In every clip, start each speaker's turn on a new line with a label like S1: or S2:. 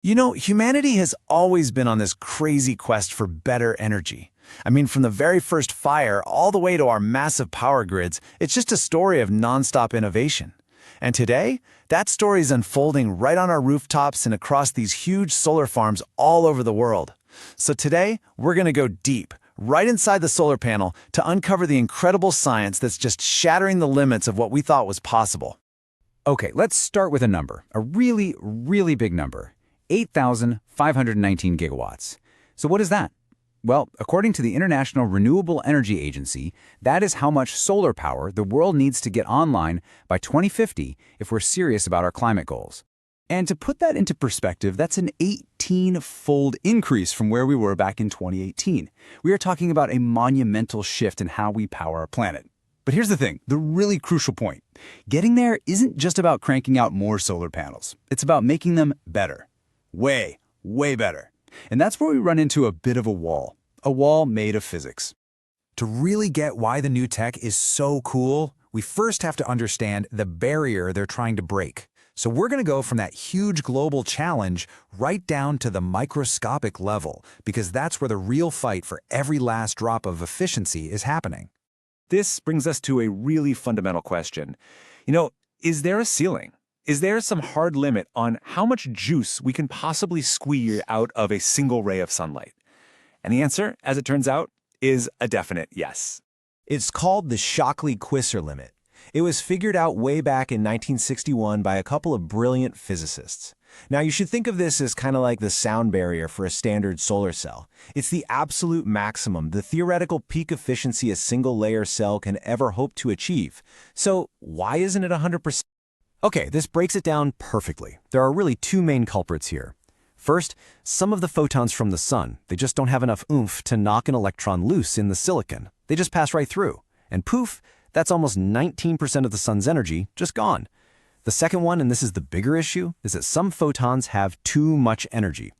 S1: You know, humanity has always been on this crazy quest for better energy. I mean, from the very first fire all the way to our massive power grids, it's just a story of nonstop innovation. And today, that story is unfolding right on our rooftops and across these huge solar farms all over the world. So today, we're going to go deep, right inside the solar panel, to uncover the incredible science that's just shattering the limits of what we thought was possible.
S2: Okay, let's start with a number, a really, really big number, 8,519 gigawatts. So what is that? Well, according to the International Renewable Energy Agency, that is how much solar power the world needs to get online by 2050 if we're serious about our climate goals. And to put that into perspective, that's an 18-fold increase from where we were back in 2018. We are talking about a monumental shift in how we power our planet. But here's the thing, the really crucial point. Getting there isn't just about cranking out more solar panels. It's about making them better. Way, way better. And that's where we run into a bit of a wall made of physics.
S3: To really get why the new tech is so cool, we first have to understand the barrier they're trying to break. So we're going to go from that huge global challenge right down to the microscopic level, because that's where the real fight for every last drop of efficiency is happening.
S4: This brings us to a really fundamental question. Is there a ceiling? Is there some hard limit on how much juice we can possibly squeeze out of a single ray of sunlight? And the answer, as it turns out, is a definite yes.
S5: It's called the Shockley-Quisser limit. It was figured out way back in 1961 by a couple of brilliant physicists. Now, you should think of this as kind of like the sound barrier for a standard solar cell. It's the absolute maximum, the theoretical peak efficiency a single-layer cell can ever hope to achieve. So, why isn't it 100%? Okay, this breaks it down perfectly. There are really two main culprits here. First, some of the photons from the sun, they just don't have enough oomph to knock an electron loose in the silicon. They just pass right through. And poof, that's almost 19% of the sun's energy just gone. The second one, and this is the bigger issue, is that some photons have too much energy.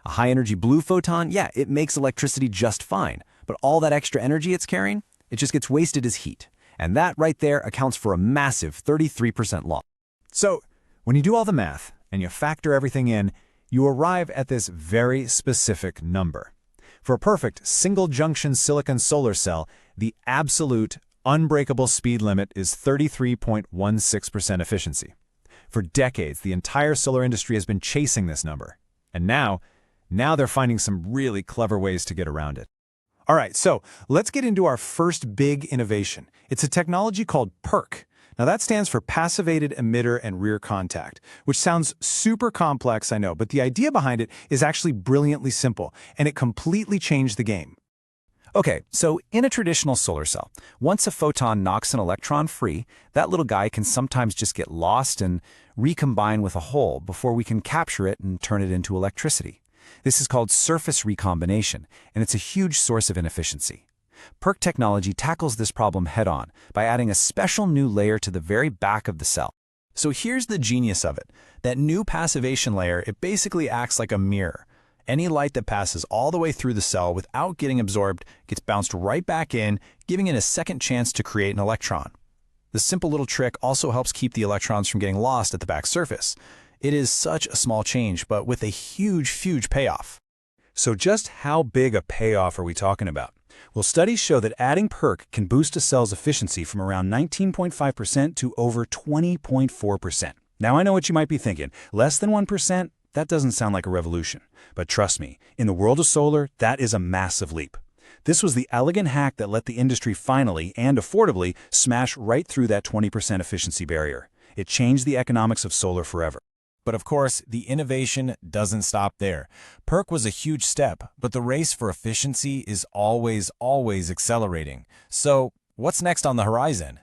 S5: A high-energy blue photon, yeah, it makes electricity just fine, but all that extra energy it's carrying, it just gets wasted as heat. And that right there accounts for a massive 33% loss.
S3: So, when you do all the math and you factor everything in, you arrive at this very specific number. For a perfect single-junction silicon solar cell, the absolute unbreakable speed limit is 33.16% efficiency. For decades, the entire solar industry has been chasing this number. And now they're finding some really clever ways to get around it. All right, so let's get into our first big innovation. It's a technology called PERC. Now that stands for Passivated Emitter and Rear Contact, which sounds super complex, I know, but the idea behind it is actually brilliantly simple, and it completely changed the game. Okay, so in a traditional solar cell, once a photon knocks an electron free, that little guy can sometimes just get lost and recombine with a hole before we can capture it and turn it into electricity. This is called surface recombination, and it's a huge source of inefficiency. PERC technology tackles this problem head-on by adding a special new layer to the very back of the cell.
S1: So here's the genius of it. That new passivation layer, it basically acts like a mirror. Any light that passes all the way through the cell without getting absorbed gets bounced right back in, giving it a second chance to create an electron. This simple little trick also helps keep the electrons from getting lost at the back surface. It is such a small change, but with a huge payoff.
S3: So just how big a payoff are we talking about? Well, studies show that adding PERC can boost a cell's efficiency from around 19.5% to over 20.4%. Now, I know what you might be thinking. Less than 1%? That doesn't sound like a revolution. But trust me, in the world of solar, that is a massive leap. This was the elegant hack that let the industry finally, and affordably, smash right through that 20% efficiency barrier. It changed the economics of solar forever.
S6: But of course, the innovation doesn't stop there. PERC was a huge step, but the race for efficiency is always accelerating. So, what's next on the horizon?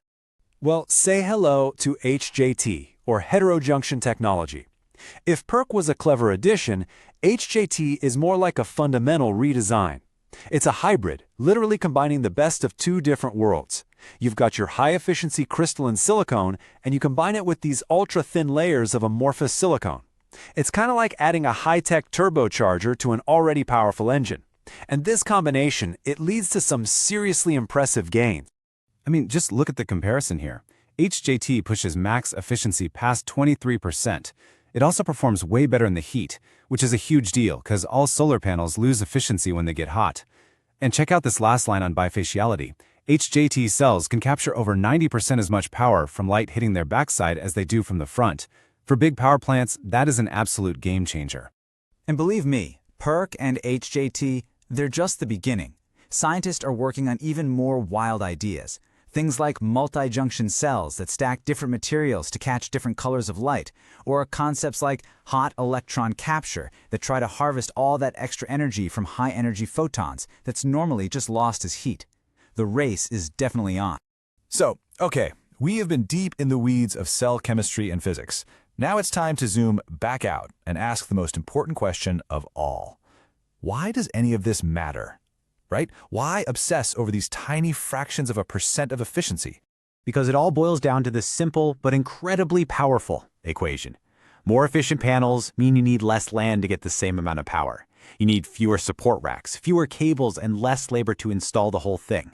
S3: Well, say hello to HJT, or heterojunction technology. If PERC was a clever addition, HJT is more like a fundamental redesign. It's a hybrid, literally combining the best of two different worlds. You've got your high-efficiency crystalline silicone, and you combine it with these ultra-thin layers of amorphous silicone. It's kind of like adding a high-tech turbocharger to an already powerful engine. And this combination, it leads to some seriously impressive gains.
S2: I mean, just look at the comparison here. HJT pushes max efficiency past 23%. It also performs way better in the heat, which is a huge deal because all solar panels lose efficiency when they get hot. And check out this last line on bifaciality. HJT cells can capture over 90% as much power from light hitting their backside as they do from the front. For big power plants, that is an absolute game changer.
S7: And believe me, PERC and HJT, they're just the beginning. Scientists are working on even more wild ideas. Things like multi-junction cells that stack different materials to catch different colors of light, or concepts like hot electron capture that try to harvest all that extra energy from high-energy photons that's normally just lost as heat. The race is definitely on.
S3: So, okay, we have been deep in the weeds of cell chemistry and physics. Now it's time to zoom back out and ask the most important question of all. Why does any of this matter? Right? Why obsess over these tiny fractions of a % of efficiency?
S5: Because it all boils down to this simple but incredibly powerful equation. More efficient panels mean you need less land to get the same amount of power. You need fewer support racks, fewer cables, and less labor to install the whole thing.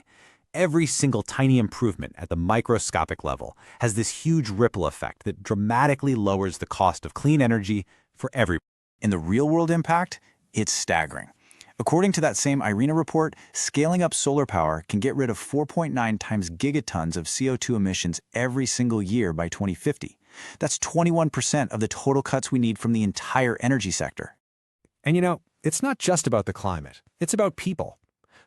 S5: Every single tiny improvement at the microscopic level has this huge ripple effect that dramatically lowers the cost of clean energy for everyone.
S1: In the real-world impact, it's staggering. According to that same IRENA report, scaling up solar power can get rid of 4.9 times gigatons of CO2 emissions every single year by 2050. That's 21% of the total cuts we need from the entire energy sector.
S3: And you know, it's not just about the climate. It's about people.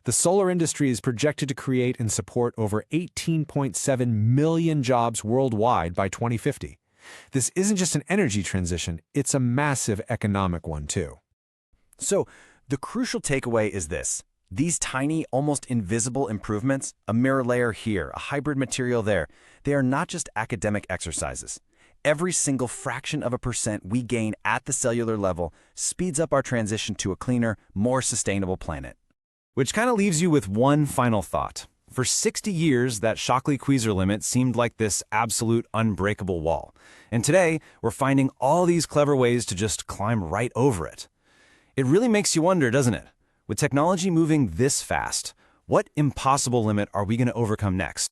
S3: The solar industry is projected to create and support over 18.7 million jobs worldwide by 2050. This isn't just an energy transition, it's a massive economic one too.
S1: So, the crucial takeaway is this. These tiny, almost invisible improvements, a mirror layer here, a hybrid material there, they are not just academic exercises. Every single fraction of a % we gain at the cellular level speeds up our transition to a cleaner, more sustainable planet. Which kind of leaves you with one final thought. For 60 years, that Shockley-Queisser limit seemed like this absolute unbreakable wall. And today, we're finding all these clever ways to just climb right over it. It really makes you wonder, doesn't it? With technology moving this fast, what impossible limit are we going to overcome next?